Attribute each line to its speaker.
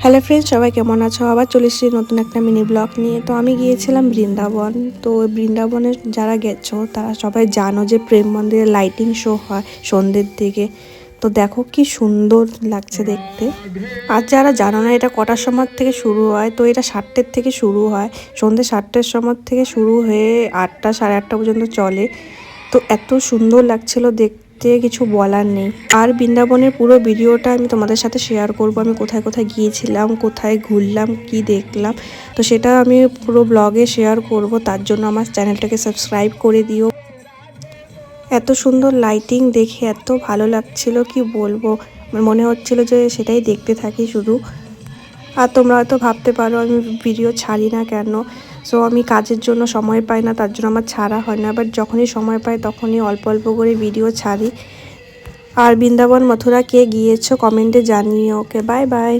Speaker 1: Hello friends, সবাই কেমন আছো? আবার চলে এসেছি নতুন একটা মিনি ব্লগ নিয়ে। তো আমি গিয়েছিলাম বৃন্দাবন। তো বৃন্দাবনে যারা গেছো তারা সবাই জানো যে প্রেম মন্দিরে লাইটিং শো হয় সন্ধ্যের দিকে। তো দেখো কি সুন্দর লাগছে দেখতে। আর যারা জানো না এটা কটার সময় থেকে শুরু হয়, তো এটা 7টের থেকে শুরু হয়। সন্ধ্যে 7টের সময় থেকে শুরু হয়ে 8টা সাড়ে 8টা পর্যন্ত চলে। তো এত সুন্দর লাগছিল দেখতে, কিছু বলার নেই। আর বৃন্দাবনের পুরো ভিডিওটা আমি তোমাদের সাথে শেয়ার করব। আমি কোথায় কোথায় গিয়েছিলাম, কোথায় ঘুরলাম, কি দেখলাম, তো সেটা আমি পুরো ব্লগে শেয়ার করব। তার জন্য আমার চ্যানেলটাকে সাবস্ক্রাইব করে দিও। এত সুন্দর লাইটিং দেখে এত ভালো লাগছিল, কি বলবো। আমার মনে হচ্ছিল যে সেটাই দেখতে থাকি শুধু। আর তোমরা হয়তো ভাবতে পারো আমি ভিডিও ছাড়ি না কেন। সো আমি কাজের জন্য সময় পাই না, তার জন্য আমার ছাড়া হয় না। বাট যখনই সময় পাই তখনই অল্প অল্প করে ভিডিও ছাড়ি। আর বৃন্দাবন মথুরা কে গিয়েছো কমেন্টে জানিও। ওকে, বাই বাই।